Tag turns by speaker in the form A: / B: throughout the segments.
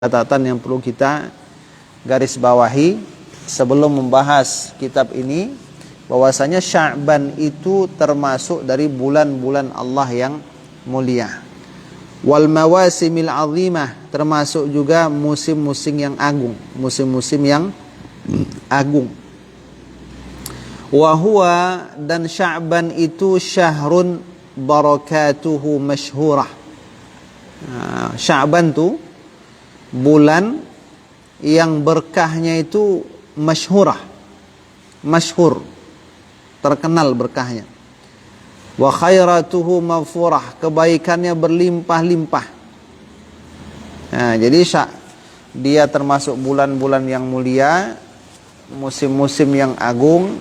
A: catatan yang perlu kita garis bawahi sebelum membahas kitab ini, bahwasanya Sya'ban itu termasuk dari bulan-bulan Allah yang mulia. Wal mawasimil azimah, termasuk juga musim-musim yang agung, musim-musim yang agung. Wa huwa, dan Sya'ban itu syahrun barakatuhu masyhurah. Sya'ban itu bulan yang berkahnya itu masyhurah, masyhur, terkenal berkahnya. Wa khairatuhu maghfurah, kebaikannya berlimpah-limpah. Nah, jadi dia termasuk bulan-bulan yang mulia, musim-musim yang agung,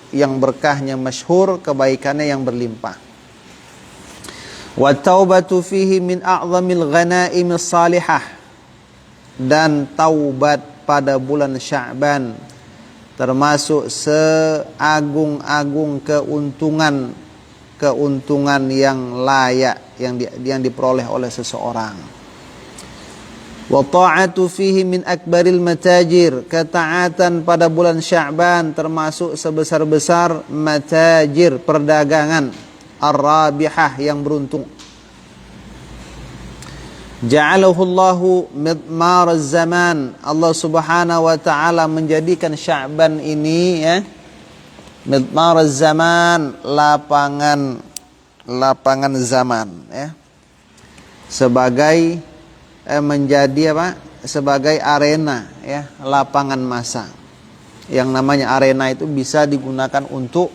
A: yang berkahnya masyhur, kebaikannya yang berlimpah. Wa taubatu fihi min a'zamil ghanaimis salihah, dan taubat pada bulan Sya'ban termasuk seagung-agung keuntungan yang layak yang diperoleh oleh seseorang. Wa ta'atu fihi min akbaril matajir, ketaatan pada bulan Sya'ban termasuk sebesar-besar matajir, perdagangan ar-rabihah, yang beruntung. Ja'alahullahu midmar zaman, Allah subhanahu wa ta'ala menjadikan Sya'ban ini midmar zaman, lapangan zaman, sebagai menjadi sebagai arena, lapangan massa. Yang namanya arena itu bisa digunakan untuk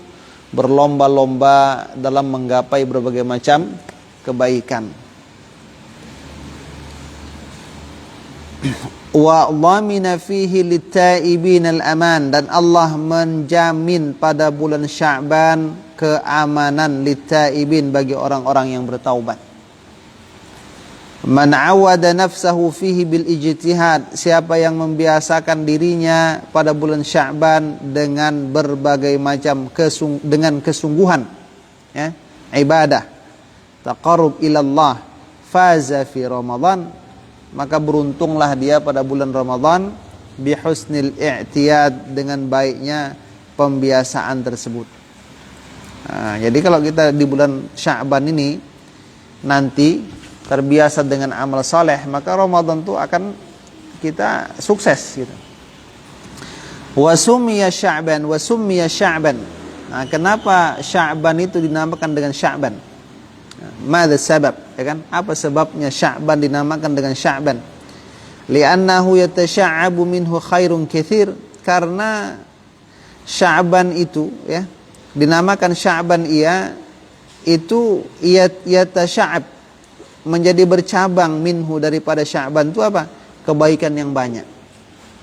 A: berlomba-lomba dalam menggapai berbagai macam kebaikan. Wa dhamina fihi lit-taibin al-aman, dan Allah menjamin pada bulan Sya'ban keamanan lit-taibin, bagi orang-orang yang bertaubat. Man 'awada nafsahu fihi bil ijtihad, siapa yang membiasakan dirinya pada bulan Sya'ban dengan berbagai macam dengan kesungguhan, ibadah, taqarrub ila Allah, faza fi Ramadan, maka beruntunglah dia pada bulan Ramadan, bihusnil i'tiyad, dengan baiknya pembiasaan tersebut. Jadi kalau kita di bulan Sya'ban ini nanti terbiasa dengan amal soleh, maka Ramadan itu akan kita sukses gitu. Wa summiya Sya'ban. Kenapa Sya'ban itu dinamakan dengan Sya'ban? Mada sabab, apa sebabnya Sya'ban dinamakan dengan Sya'ban? Li'annahu yatasha'abu minhu khairun katsir, karena Sya'ban itu dinamakan Sya'ban, itu yatasha'ab, menjadi bercabang, minhu, daripada Sya'ban itu apa? Kebaikan yang banyak.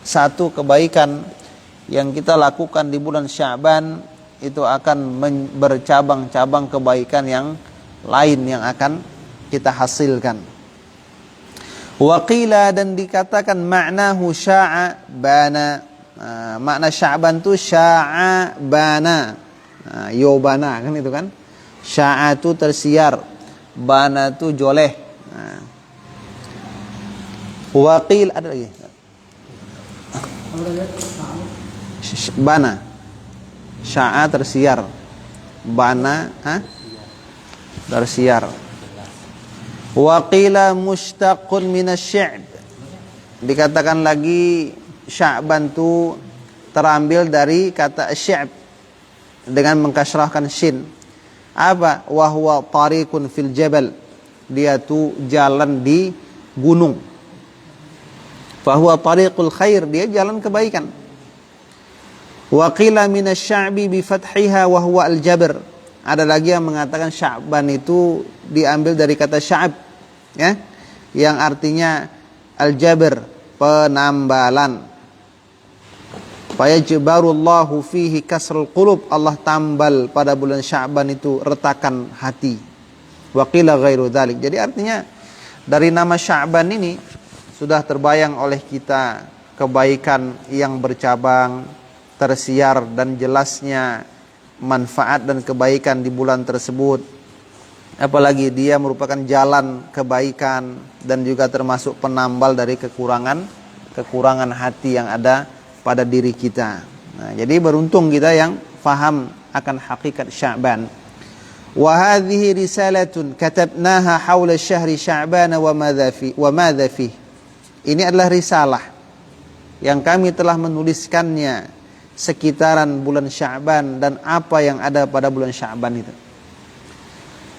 A: Satu kebaikan yang kita lakukan di bulan Sya'ban itu akan bercabang-cabang kebaikan yang lain yang akan kita hasilkan. Waqila, dan dikatakan maknahu sya'bana, makna Sya'ban itu sya'bana, yobana, kan itu kan. Sya'a itu tersiar, bana itu joleh. Waqil, ada lagi bana, sya'a tersiar, bana tersiar. Waqila mushtaqun minasy-syi'b, dikatakan lagi Sya'ban itu terambil dari kata syi'b dengan mengkasrahkan shin. Apa? Wa huwa tariqun fil jabal, dia tu jalan di gunung. Fa huwa tariqul khair, dia jalan kebaikan. Waqila minasy-sya'bi bi fathiha wa huwa al-jabr, ada lagi yang mengatakan Sya'ban itu diambil dari kata sya'ab, yang artinya al-jabr, penambalan. Fayajbarullahu fihi kasrul qulub, Allah tambal pada bulan Sya'ban itu retakan hati. Wa qila ghairu dzalik. Jadi artinya dari nama Sya'ban ini sudah terbayang oleh kita kebaikan yang bercabang, tersiar, dan jelasnya manfaat dan kebaikan di bulan tersebut. Apalagi dia merupakan jalan kebaikan dan juga termasuk penambal dari kekurangan hati yang ada pada diri kita. Nah, jadi beruntung kita yang faham akan hakikat Sya'ban. Wa hadhihi risalatun katabnaha haula syahri Sya'ban wa madza fi. Ini adalah risalah yang kami telah menuliskannya sekitaran bulan Sya'ban dan apa yang ada pada bulan Sya'ban itu.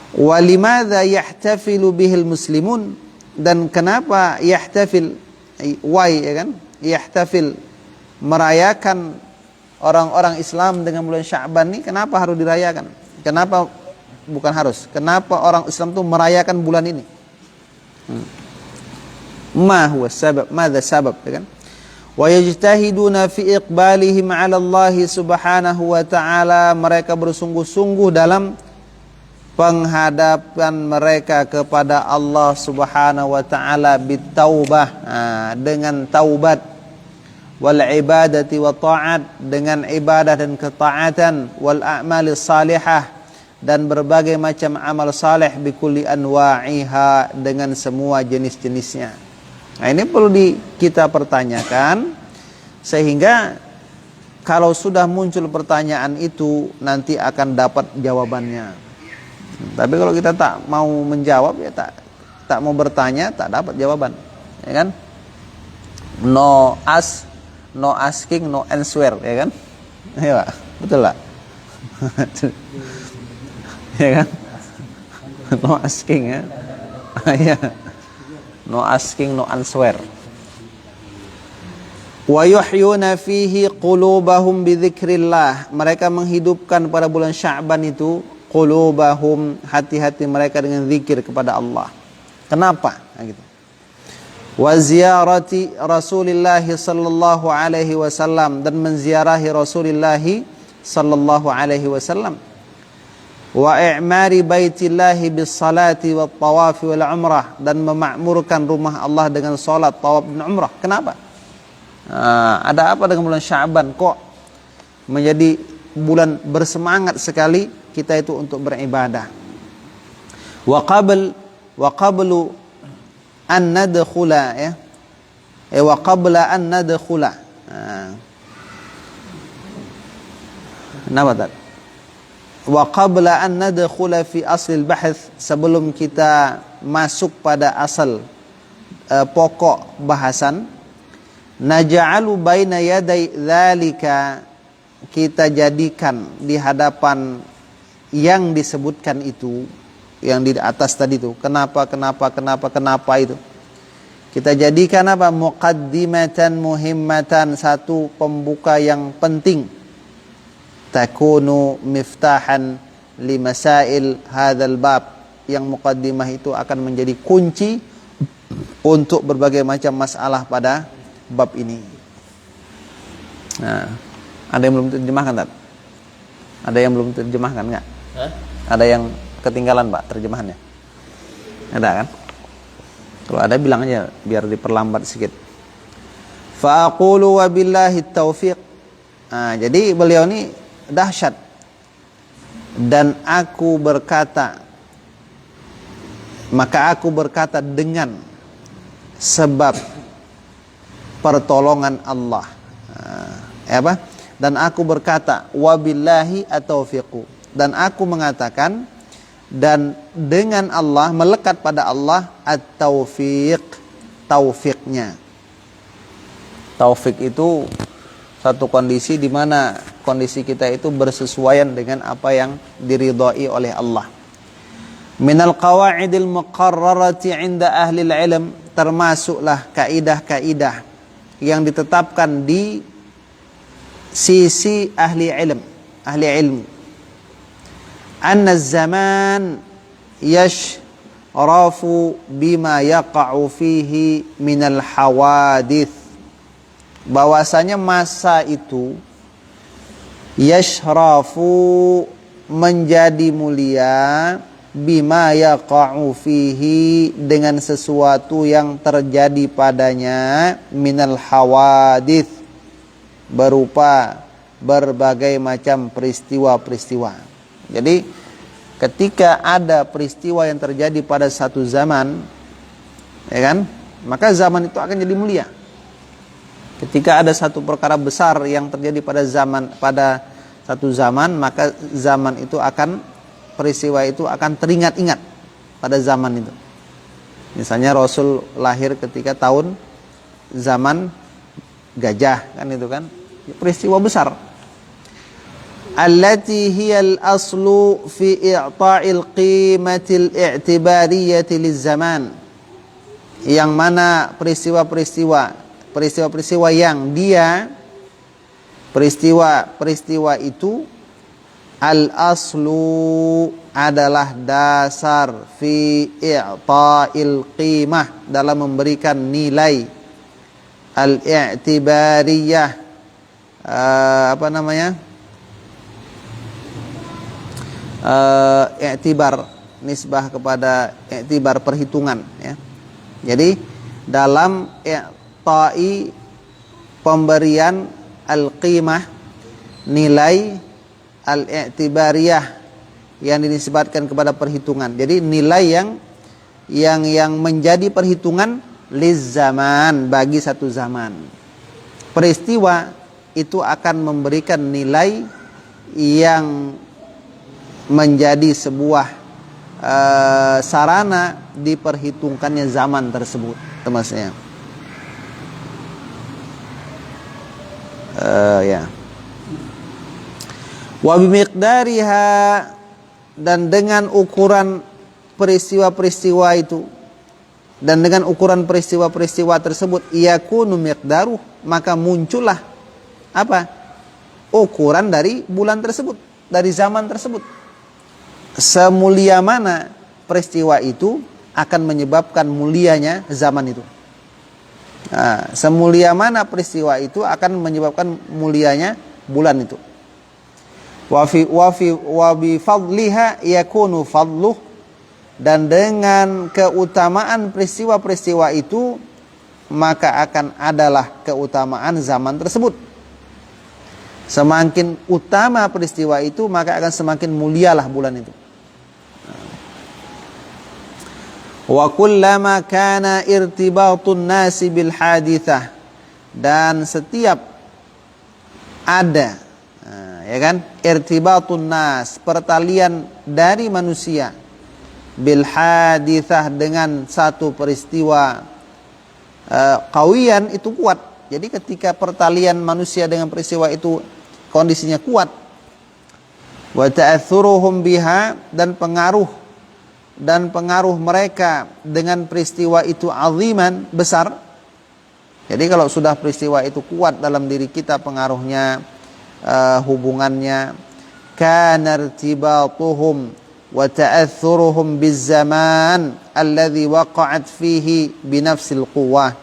A: Walimadza yahtafilu bihil muslimun, dan kenapa yahtafil, why, ya kan, yahtafil, merayakan orang-orang Islam dengan bulan Sya'ban ini, kenapa harus dirayakan? Kenapa bukan harus? Kenapa orang Islam itu merayakan bulan ini? Ma huwa sabab, madza sabab, ya kan? Wa yajtahiduna fi iqbalihim 'ala Allah subhanahu wa ta'ala, mereka bersungguh-sungguh dalam penghadapan mereka kepada Allah Subhanahu wa taala bitaubah, dengan taubat, wal ibadati wa ta'at, dengan ibadah dan ketaatan, wal a'malis salihah, dan berbagai macam amal saleh, bikulli anwa'iha, dengan semua jenis-jenisnya. Nah, ini perlu kita pertanyakan, sehingga kalau sudah muncul pertanyaan itu nanti akan dapat jawabannya. Tapi kalau kita tak mau menjawab, ya tak mau bertanya, tak dapat jawaban, ya kan? No asking, no answer, ya kan? Ya, betul lah. Ya kan? No asking, ya. Ya. No asking, no answer. Wa yuhyuna fihi qulubahum bidzikrillah. Mereka menghidupkan pada bulan Sya'ban itu qulubahum, hati-hati mereka dengan zikir kepada Allah. Kenapa? Nah, gitu. Wa ziyarati Rasulillah sallallahu alaihi wasallam, dan menziarahi Rasulullah sallallahu alaihi wasallam. Wa i'mari baitillah bis salati wat tawaf wal umrah, dan memakmurkan rumah Allah dengan salat, tawaf dan umrah. Kenapa? Ada apa dengan bulan Sya'ban kok menjadi bulan bersemangat sekali kita itu untuk beribadah? Wa qablu an nadkhula, ya. Wa qabla an nadkhula. Kenapa tak? Wa qabla an nadkhula fi asl al-bahth, sebelum kita masuk pada asal pokok bahasan, naj'alu baina yaday dzalika, kita jadikan di hadapan yang disebutkan itu, yang di atas tadi itu, kenapa itu, kita jadikan apa? Muqaddimatan muhimmatan, satu pembuka yang penting, takunu miftahan limasail hadzal bab, yang muqaddimah itu akan menjadi kunci untuk berbagai macam masalah pada bab ini. Nah, ada yang belum terjemahkan, tak? Ada yang belum terjemahkan enggak? Ada yang ketinggalan, Pak, terjemahannya? Ada kan? Kalau ada bilang aja biar diperlambat sedikit. Fa aqulu wabillahi taufiq. Nah, jadi beliau ini dahsyat. Dan aku berkata, maka aku berkata dengan sebab pertolongan Allah. Apa? Dan aku berkata wabillahi at-taufiqu, dan aku mengatakan, dan dengan Allah, melekat pada Allah at-taufiq, taufiknya. Taufik itu satu kondisi di mana kondisi kita itu bersesuaian dengan apa yang diridhai oleh Allah. Minal qawaidil muqarrarati 'inda ahli al-'ilm, termasuklah kaidah-kaidah yang ditetapkan di sisi ahli ilmu. Anna zaman yashrafu bima yaqa'u fihi minal hawadith, bahwasanya masa itu yashrafu, menjadi mulia, bima yaqa'u fihi, dengan sesuatu yang terjadi padanya, minal hawadith, berupa berbagai macam peristiwa-peristiwa. Jadi ketika ada peristiwa yang terjadi pada satu zaman, ya kan, maka zaman itu akan jadi mulia. Ketika ada satu perkara besar yang terjadi pada satu zaman, maka zaman itu akan, peristiwa itu akan teringat-ingat pada zaman itu. Misalnya Rasul lahir ketika zaman gajah, kan itu kan peristiwa besar. Allati hiyal aslu fi i'ta'il qimatil i'tibariyati liz-zaman. Yang mana peristiwa yang dia, peristiwa itu al-aslu adalah dasar fi i'ta'il qimah, dalam memberikan nilai al-i'tibariyah, i'tibar, nisbah kepada i'tibar, perhitungan, ya. Jadi dalam i'ta'i, pemberian al-qimah, nilai al-i'tibariyah yang dinisbatkan kepada perhitungan. Jadi nilai yang menjadi perhitungan liz zaman, bagi satu zaman. Peristiwa itu akan memberikan nilai yang menjadi sebuah sarana diperhitungkannya zaman tersebut, temasnya. Ya. Wa bimiqdariha, dan dengan ukuran peristiwa-peristiwa itu, dan dengan ukuran peristiwa-peristiwa tersebut, yakunu miqdaruh, maka muncullah apa? Ukuran dari bulan tersebut, dari zaman tersebut. Semulia mana peristiwa itu akan menyebabkan mulianya zaman itu. Nah, semulia mana peristiwa itu akan menyebabkan mulianya bulan itu. Wa bi fadliha yakunu fadluh, dan dengan keutamaan peristiwa-peristiwa itu maka akan adalah keutamaan zaman tersebut. Semakin utama peristiwa itu, maka akan semakin mulialah bulan itu. Wa kullama kana irtibatun nasi bil hadithah, dan setiap ada, ya kan, irtibatun nas, pertalian dari manusia, bil hadithah, dengan satu peristiwa, qawiyan, itu kuat. Jadi ketika pertalian manusia dengan peristiwa itu kondisinya kuat, wa ta'athuruhum biha, dan pengaruh mereka dengan peristiwa itu aziman, besar. Jadi kalau sudah peristiwa itu kuat dalam diri kita pengaruhnya, hubungannya, kana irtibatuhum wa ta'athuruhum bizzaman alladhi waqa'at fihi binafsil quwwah,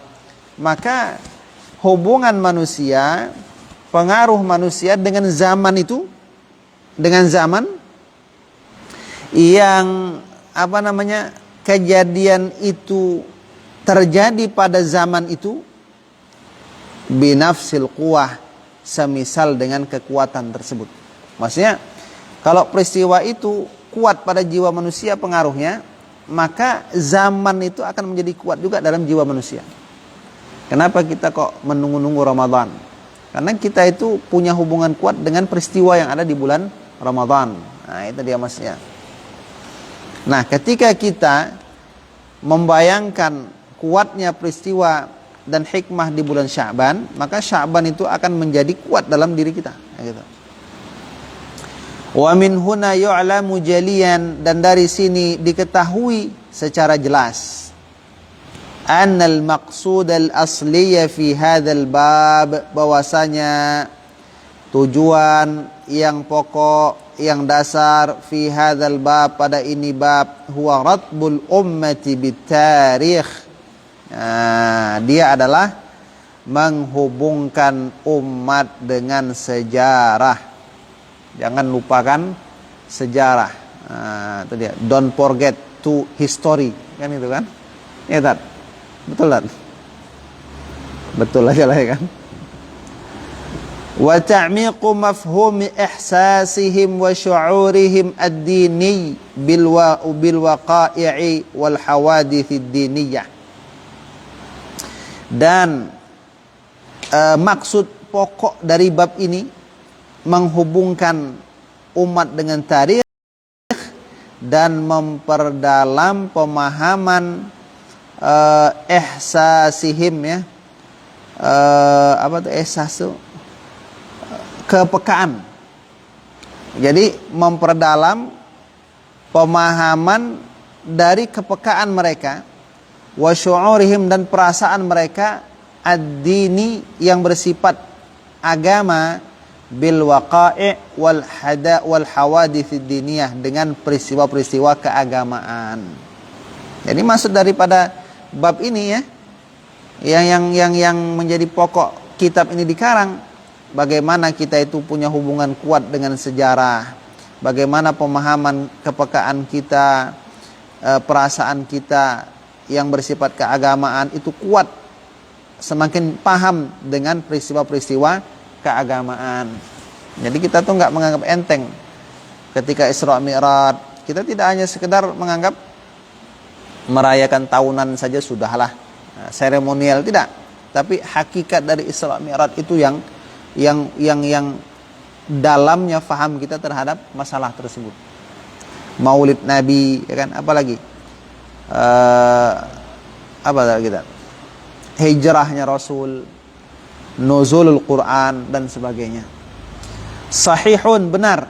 A: maka hubungan manusia, pengaruh manusia dengan zaman itu, dengan zaman yang kejadian itu terjadi pada zaman itu, binafsil quwwah, semisal dengan kekuatan tersebut. Maksudnya kalau peristiwa itu kuat pada jiwa manusia pengaruhnya, maka zaman itu akan menjadi kuat juga dalam jiwa manusia. Kenapa kita kok menunggu-nunggu Ramadan? Karena kita itu punya hubungan kuat dengan peristiwa yang ada di bulan Ramadan. Nah, itu dia maksudnya. Nah, ketika kita membayangkan kuatnya peristiwa dan hikmah di bulan Sya'ban, maka Sya'ban itu akan menjadi kuat dalam diri kita. Gitu. Wa min huna yu'lamu jaliyan, dan dari sini diketahui secara jelas, annal maqsud al-asliyya fi hadzal bab, bahwasanya tujuan yang pokok, yang dasar, fi hadzal bab, pada ini bab, huwa ratbul ummati bitarikh. Nah, dia adalah menghubungkan umat dengan sejarah. Jangan lupakan sejarah. Nah, itu dia. Don't forget to history, kan itu kan? Ya, Tat. Betul, Tat? Betul aja lah, ya kan? wa ta'miqu mafhumi ihsasihim wa syu'urihim ad-dini bil waqa'i'i wal hawaditsid diniyah. Dan maksud pokok dari bab ini menghubungkan umat dengan tarikh dan memperdalam pemahaman ihsasihim, ya. Apa itu ihsas itu? Kepekaan. Jadi memperdalam pemahaman dari kepekaan mereka, wa syu'urihim, dan perasaan mereka, ad-dini, yang bersifat agama, bil waqa'i' wal hawaditsid diniyah, dengan peristiwa-peristiwa keagamaan. Jadi maksud daripada bab ini, ya, yang menjadi pokok kitab ini dikarang, bagaimana kita itu punya hubungan kuat dengan sejarah, bagaimana pemahaman kepekaan kita, perasaan kita yang bersifat keagamaan itu kuat, semakin paham dengan peristiwa-peristiwa keagamaan. Jadi kita tuh nggak menganggap enteng ketika Isra Mi'raj. Kita tidak hanya sekedar menganggap merayakan tahunan saja sudahlah, seremonial, tidak. Tapi hakikat dari Isra Mi'raj itu yang dalamnya faham kita terhadap masalah tersebut. Maulid Nabi, ya kan? Apalagi apa lagi kita? Hijrahnya Rasul, nuzulul Quran, dan sebagainya. Sahihun, benar,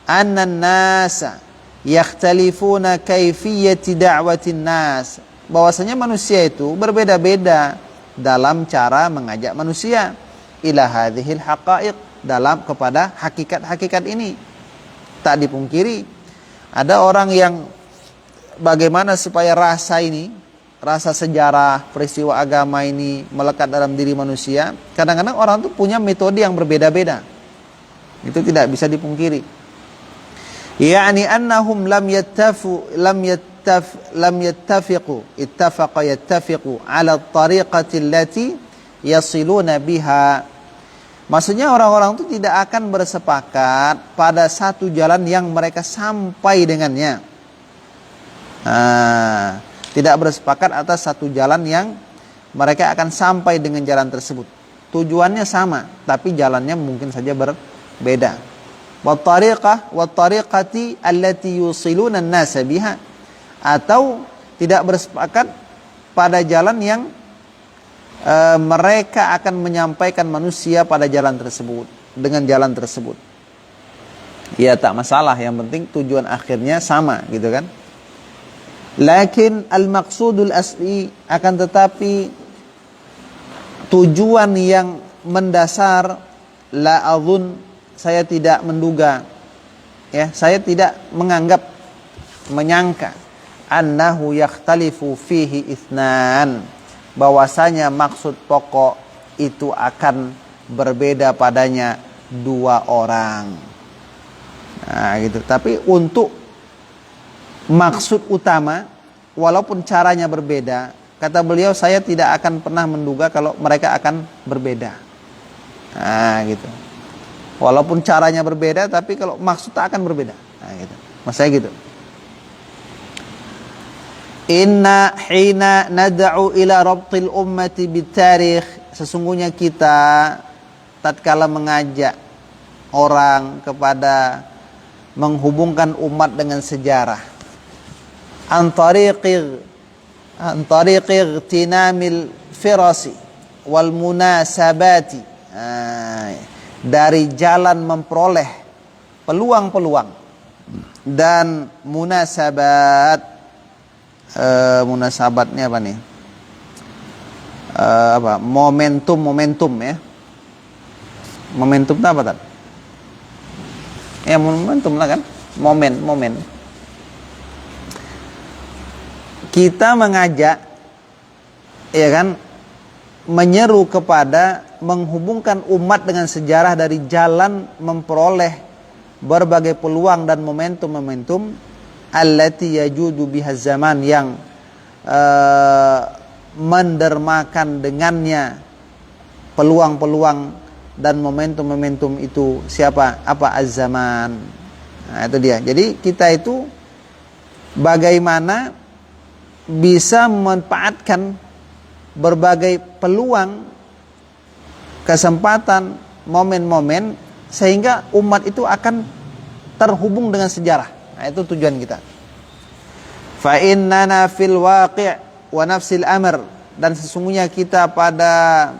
A: anna nasa yakhtalifuna kaifiyati da'watin nas, bahwasanya manusia itu berbeda-beda dalam cara mengajak manusia ila hadhil haqa'iq, dalam kepada hakikat-hakikat ini. Tak dipungkiri ada orang yang bagaimana supaya rasa ini, rasa sejarah, peristiwa agama ini melekat dalam diri manusia. Kadang-kadang orang itu punya metode yang berbeda-beda. Itu tidak bisa dipungkiri. Yani annahum lam yattafiqu ala tariqati allati yasiluna biha. Maksudnya orang-orang itu tidak akan bersepakat pada satu jalan yang mereka sampai dengannya. Tidak bersepakat atas satu jalan yang mereka akan sampai dengan jalan tersebut. Tujuannya sama, tapi jalannya mungkin saja berbeda. Wa tariqati allati yusiluna an-nasa biha, atau tidak bersepakat pada jalan yang mereka akan menyampaikan manusia pada jalan tersebut, dengan jalan tersebut. Ya tak masalah, yang penting tujuan akhirnya sama, gitu kan. Lakin al-maqsudul asli, akan tetapi tujuan yang mendasar, la adhun, saya tidak menduga, ya, saya tidak menyangka, annahu yakhtalifu fihi itsnan, bahwasanya maksud pokok itu akan berbeda padanya dua orang. Nah, gitu. Tapi untuk maksud utama, walaupun caranya berbeda, kata beliau, saya tidak akan pernah menduga kalau mereka akan berbeda. Nah, gitu. Walaupun caranya berbeda, tapi kalau maksud tak akan berbeda. Nah, gitu. Maksudnya gitu. Inna hina nad'u ila rabtil ummati bitarikh, sesungguhnya kita tatkala mengajak orang kepada menghubungkan umat dengan sejarah, an tariqi tinamil firasi wal munasabati, dari jalan memperoleh peluang-peluang dan munasabat. Munasabatnya apa nih? Momentum, ya. Momentum itu apa tadi? Ya, momentum lah kan? Momen. Kita mengajak, ya kan, menyeru kepada menghubungkan umat dengan sejarah dari jalan memperoleh berbagai peluang dan momentum-momentum allati yajudu biha zaman, yang mendermakan dengannya peluang-peluang dan momentum-momentum itu siapa? Apa? Az-zaman. Nah, itu dia. Jadi kita itu bagaimana bisa memanfaatkan berbagai peluang, kesempatan, momen-momen sehingga umat itu akan terhubung dengan sejarah. Nah, itu tujuan kita. Fa innana fil waqi' wa nafsil amr, dan sesungguhnya kita pada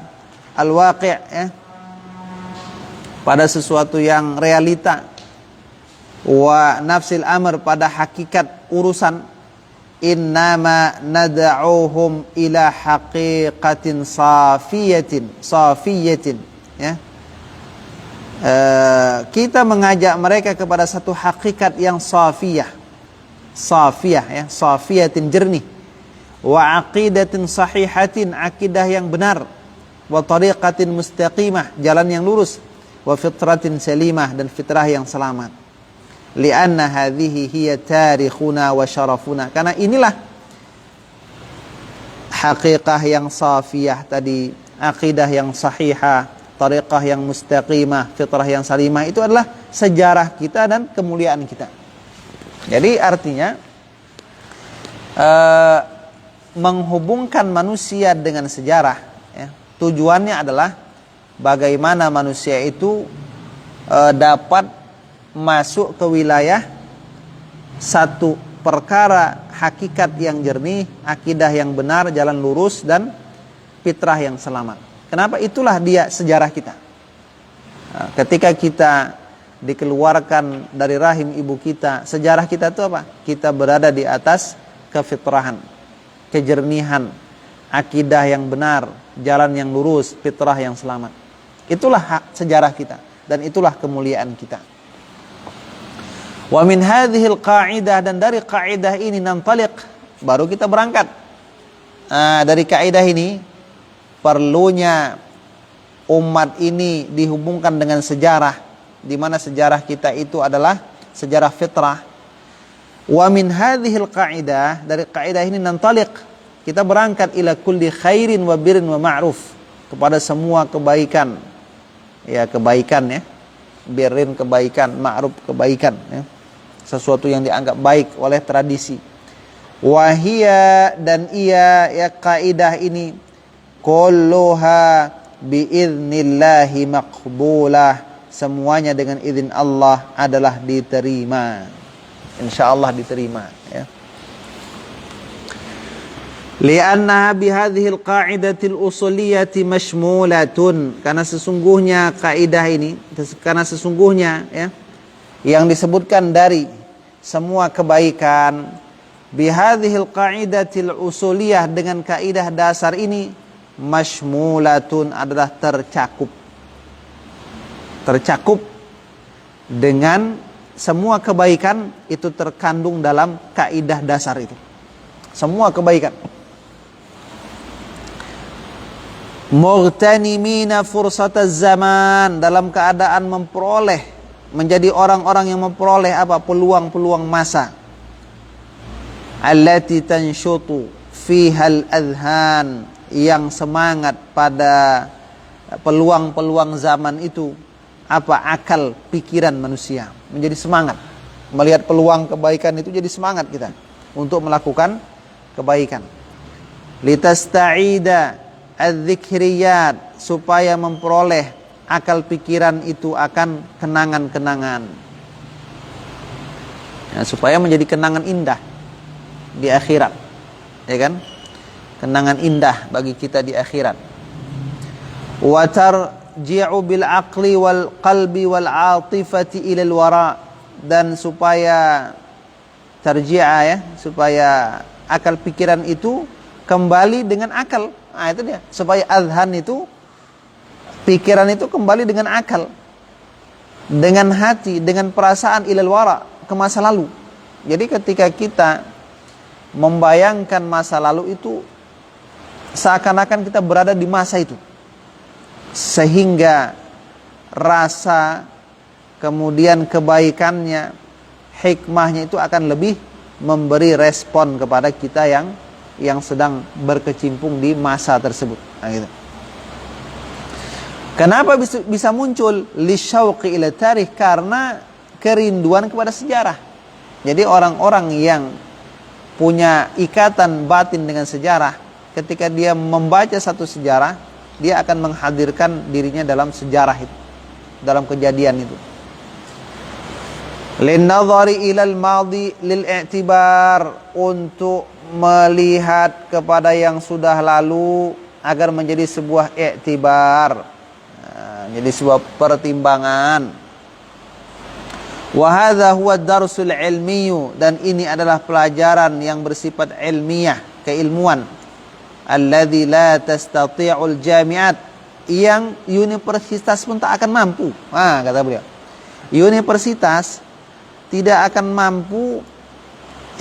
A: al-waqi', ya, pada sesuatu yang realita, wa nafsil amr, pada hakikat urusan, innama nad'uhum ila haqiqatin safiyatin, ya. Kita mengajak mereka kepada satu hakikat yang safiyah, ya, safiyatin, jernih, wa aqidatin sahihatin, akidah yang benar, wa tariqatin mustaqimah, jalan yang lurus, wa fitratin salimah, dan fitrah yang selamat. Lianna hadhihi hiya tarikhuna wa syarafuna, karena inilah hakikah yang safiyah tadi, akidah yang sahihah, tariqah yang mustaqimah, fitrah yang salimah, itu adalah sejarah kita dan kemuliaan kita. Jadi artinya menghubungkan manusia dengan sejarah, ya, tujuannya adalah bagaimana manusia itu dapat masuk ke wilayah satu perkara hakikat yang jernih, akidah yang benar, jalan lurus, dan fitrah yang selamat. Kenapa? Itulah dia sejarah kita. Nah, ketika kita dikeluarkan dari rahim ibu kita, sejarah kita itu apa? Kita berada di atas kefitrahan, kejernihan, akidah yang benar, jalan yang lurus, fitrah yang selamat. Itulah sejarah kita, dan itulah kemuliaan kita. Wa min hadhil qa'idah, dan dari kaidah ini nantaliq, baru kita berangkat. Dari kaidah ini perlunya umat ini dihubungkan dengan sejarah, di mana sejarah kita itu adalah sejarah fitrah. Wa min hadhil qa'idah, dari kaidah ini nantaliq, kita berangkat ila kulli khairin wa birrin wa ma'ruf, kepada semua kebaikan. Ya, kebaikan, ya. Birrin kebaikan, ma'ruf kebaikan, ya. Sesuatu yang dianggap baik oleh tradisi. Wahia, dan ia, ya, kaidah ini kulluha biiznillahi maqbulah, semuanya dengan izin Allah adalah diterima, insyaallah diterima, ya. Li'annaha bihadhil qa'idatil usuliyati mashmulatun, karena sesungguhnya kaidah ini, karena sesungguhnya, ya, yang disebutkan dari semua kebaikan, bihadhil qa'idatil usuliyah, dengan kaidah dasar ini, mashmulatun, adalah tercakup dengan semua kebaikan, itu terkandung dalam kaidah dasar itu. Semua kebaikan. Mughtanimina fursataz zaman, dalam keadaan memperoleh, menjadi orang-orang yang memperoleh apa? Peluang-peluang masa. Allati tanshutu fihal adhan, yang semangat pada peluang-peluang zaman itu apa? Akal pikiran manusia menjadi semangat. Melihat peluang kebaikan itu jadi semangat kita untuk melakukan kebaikan. Litasta'ida adz-dzikriyat, supaya memperoleh akal pikiran itu akan kenangan-kenangan, ya, supaya menjadi kenangan indah di akhirat, ya kan? Kenangan indah bagi kita di akhirat. Wa tarji'u bil aqli wal qalbi wal 'atifati ila al wara, dan supaya tarji'a, ya, supaya akal pikiran itu kembali dengan akal. Nah, itu dia, supaya adhan itu, pikiran itu kembali dengan akal, dengan hati, dengan perasaan ilal wara, ke masa lalu. Jadi ketika kita membayangkan masa lalu itu, seakan-akan kita berada di masa itu, sehingga rasa, kemudian kebaikannya, hikmahnya itu akan lebih memberi respon kepada kita yang sedang berkecimpung di masa tersebut. Nah, gitu. Kenapa bisa muncul? Lisyauqi ila tarikh, karena kerinduan kepada sejarah. Jadi orang-orang yang punya ikatan batin dengan sejarah, ketika dia membaca satu sejarah, dia akan menghadirkan dirinya dalam sejarah itu, dalam kejadian itu. Linnadhari ilal madi lil-i'tibar, untuk melihat kepada yang sudah lalu agar menjadi sebuah i'tibar, jadi sebuah pertimbangan. Wa hadza huwa ad-darsul ilmiyyu, dan ini adalah pelajaran yang bersifat ilmiah, keilmuan. Alladzi la tastati'ul jami'at, yang universitas pun tak akan mampu. Kata beliau, universitas tidak akan mampu,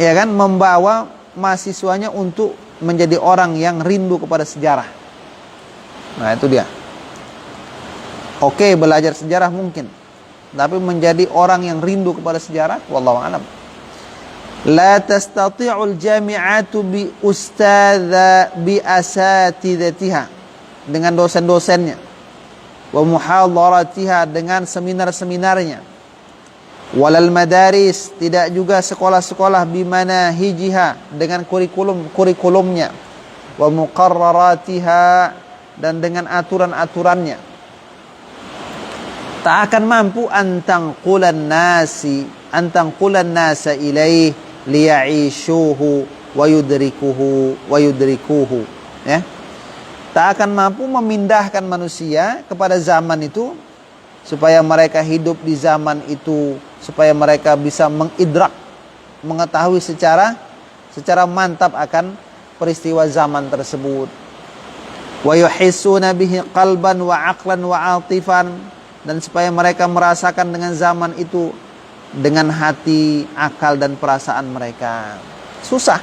A: ya kan, membawa mahasiswanya untuk menjadi orang yang rindu kepada sejarah. Nah, itu dia. Oke, belajar sejarah mungkin, tapi menjadi orang yang rindu kepada sejarah, wallahu a'lam. La tastati'ul jami'atu bi ustadza bi asatidatiha, dengan dosen-dosennya, wa muhadaratiha, dengan seminar-seminarnya, walal madaris, tidak juga sekolah-sekolah, bimana hijiha, dengan kurikulumnya, wa muqarraratiha, dan dengan aturan-aturannya. Tak akan mampu antangqulan nasa ilaih liya'ishuhu wa yudrikuhu, ya. Tak akan mampu memindahkan manusia kepada zaman itu, supaya mereka hidup di zaman itu, supaya mereka bisa mengidrak, mengetahui secara mantap akan peristiwa zaman tersebut. Wa yuhissuna bihi qalban wa aqlan wa atifan, dan supaya mereka merasakan dengan zaman itu dengan hati, akal, dan perasaan mereka. Susah.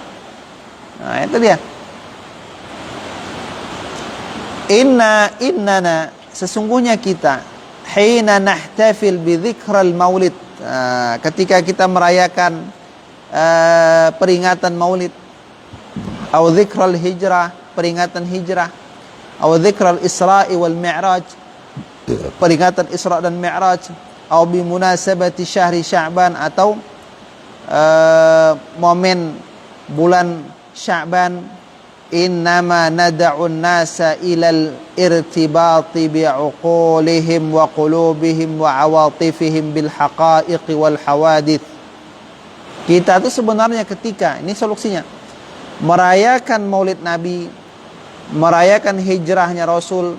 A: Nah, itu dia. Innana, sesungguhnya kita, hina nahtafil bi dzikral maulid, ketika kita merayakan peringatan maulid, atau dzikral hijrah, peringatan hijrah, atau dzikral isra'i wal mi'raj, peringatan Isra dan Mi'raj, atau bi munasabati syahri Sya'ban, atau momen bulan Sya'ban, innama nad'un nasa ilal irtibati bi'uqulihim wa qulubihim wa awatifihim bil haqa'iqi wal hawadith. Kita itu sebenarnya ketika ini solusinya merayakan Maulid Nabi, merayakan hijrahnya Rasul,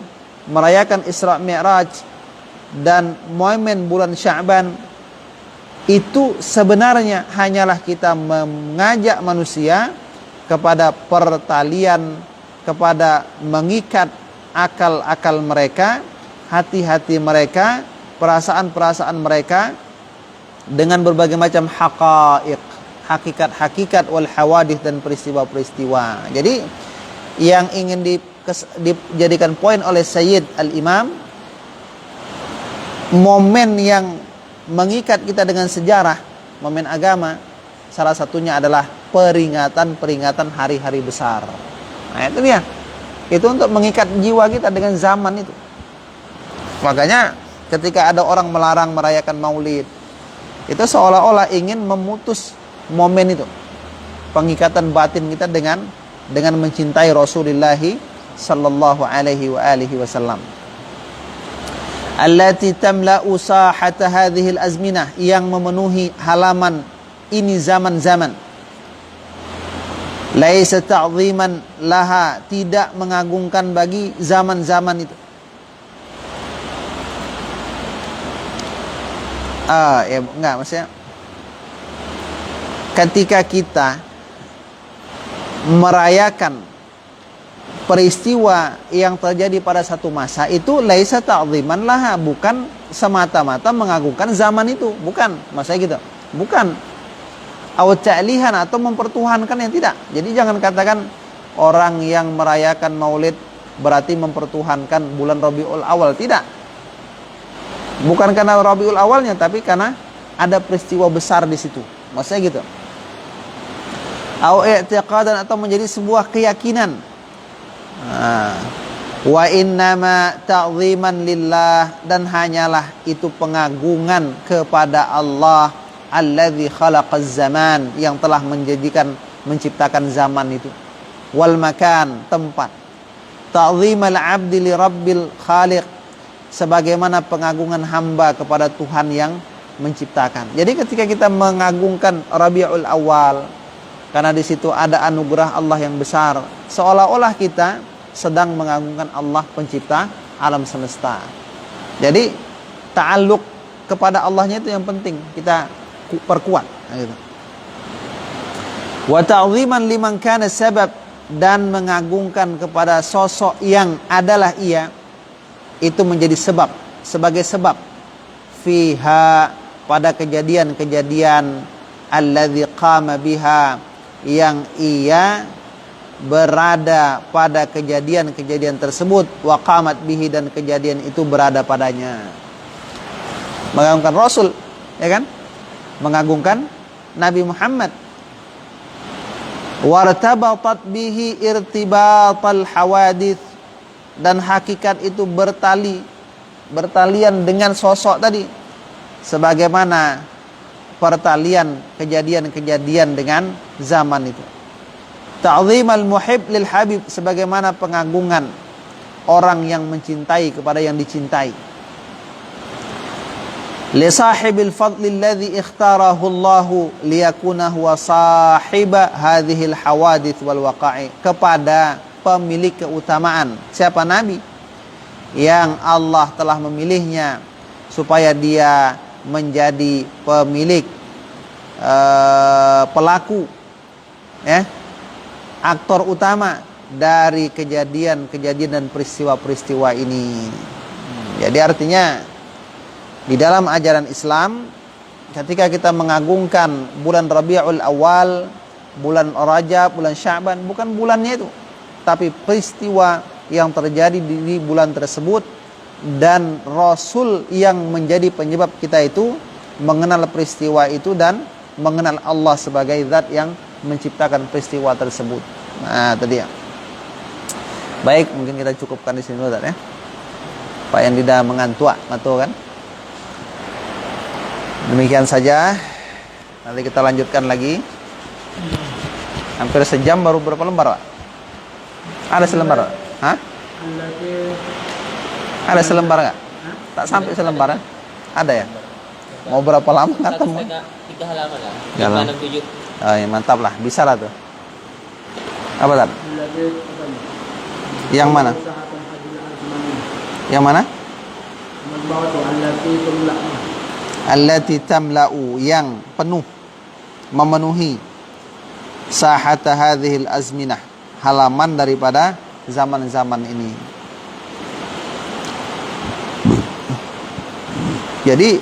A: merayakan Isra Mi'raj, dan momen bulan Sya'ban, itu sebenarnya hanyalah kita mengajak manusia kepada pertalian, kepada mengikat akal-akal mereka, hati-hati mereka, perasaan-perasaan mereka dengan berbagai macam haqaiq, hakikat-hakikat wal hawadith, dan peristiwa-peristiwa. Jadi yang ingin dijadikan poin oleh Sayyid Al-Imam, momen yang mengikat kita dengan sejarah, momen agama, salah satunya adalah peringatan hari-hari besar. Nah, itu dia. Itu untuk mengikat jiwa kita dengan zaman itu. Makanya ketika ada orang melarang merayakan Maulid, itu seolah-olah ingin memutus momen itu, pengikatan batin kita dengan mencintai Rasulullah sallallahu alaihi wa alihi wasallam. Allati tamla'u sahata hadhil azminah, yang memenuhi halaman ini zaman-zaman. Laisa ta'ziman laha, tidak mengagungkan bagi zaman-zaman itu. Ya enggak, maksudnya ketika kita merayakan peristiwa yang terjadi pada satu masa itu, laisa ta'ziman laha, bukan semata-mata mengagungkan zaman itu, bukan, maksudnya gitu, bukan. Aw ta'lihan, atau mempertuhankan, yang tidak. Jadi jangan katakan orang yang merayakan Maulid berarti mempertuhankan bulan Rabiul Awal, tidak. Bukan karena Rabiul Awalnya, tapi karena ada peristiwa besar di situ, maksudnya gitu. Aw i'tiqadan, atau menjadi sebuah keyakinan. Wa innama ta'ziman lillah, dan hanyalah itu pengagungan kepada Allah alladzi khalaqaz zaman, yang telah menciptakan zaman itu, wal makan, tempat. Ta'zimal 'abdi li rabbil khaliq, sebagaimana pengagungan hamba kepada Tuhan yang menciptakan. Jadi ketika kita mengagungkan Rabiul Awal, karena di situ ada anugerah Allah yang besar, seolah-olah kita sedang mengagungkan Allah pencipta alam semesta. Jadi ta'alluq kepada Allahnya itu yang penting kita perkuat, gitu. Wa ta'ziman liman kana sabab, dan mengagungkan kepada sosok yang adalah ia, itu menjadi sebab, sebagai sebab fiha, pada kejadian-kejadian alladzi qama biha, yang ia berada pada kejadian-kejadian tersebut, wa qamat bihi, dan kejadian itu berada padanya. Mengagungkan Rasul, ya kan? Mengagungkan Nabi Muhammad. Wartabatat bihi irtibatal hawadits, dan hakikat itu bertalian dengan sosok tadi, sebagaimana pertalian kejadian-kejadian dengan zaman itu. Ta'zimal muhib lil habib, sebagaimana pengagungan orang yang mencintai kepada yang dicintai. Li sahibil fadli alladhi ikhtarahu Allahu liyakuna huwa sahiba hadhil hawadits wal waqa'i, kepada pemilik keutamaan. Siapa? Nabi yang Allah telah memilihnya supaya dia menjadi pemilik, pelaku, ya, aktor utama dari kejadian-kejadian dan peristiwa-peristiwa ini. Jadi artinya di dalam ajaran Islam, ketika kita mengagungkan bulan Rabiul Awal, bulan Rajab, bulan Sya'ban, bukan bulannya itu, tapi peristiwa yang terjadi di bulan tersebut, dan Rasul yang menjadi penyebab kita itu mengenal peristiwa itu dan mengenal Allah sebagai zat yang menciptakan peristiwa tersebut. Nah, tadi ya. Baik, mungkin kita cukupkan di sini dulu, ya. Pak yang tidak mengantuk, kan? Demikian saja. Nanti kita lanjutkan lagi. Hampir sejam, baru berapa lembar, Pak? Ada selembar, Pak? Hah? Ada selembar nggak? Tak sampai selembar, kan? Ada ya? Mau berapa lama nggak tahu?
B: 3 halaman lah.
A: 5, 6, 7. Oh, ya, mantap lah, bisa lah tuh. Apa tadi? Yang mana? Yang mana? Allati tamla'u, yang penuh, memenuhi sahata hadhil azminah, halaman daripada zaman-zaman ini. Jadi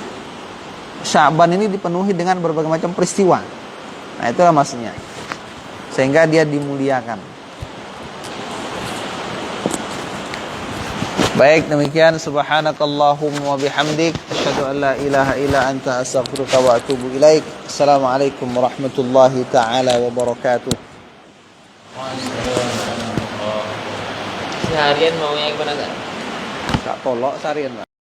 A: Sya'ban ini dipenuhi dengan berbagai macam peristiwa. Nah, itulah maksudnya, sehingga dia dimuliakan. Baik, demikian. Subhanakallahumma wa bihamdik, asyhadu an la ilaha illa anta, astaghfiruka wa atubu ilaik. Assalamualaikum warahmatullahi taala wabarakatuh.
B: Seharian mau yang mana kan?
A: Tak tolok seharian, Pak.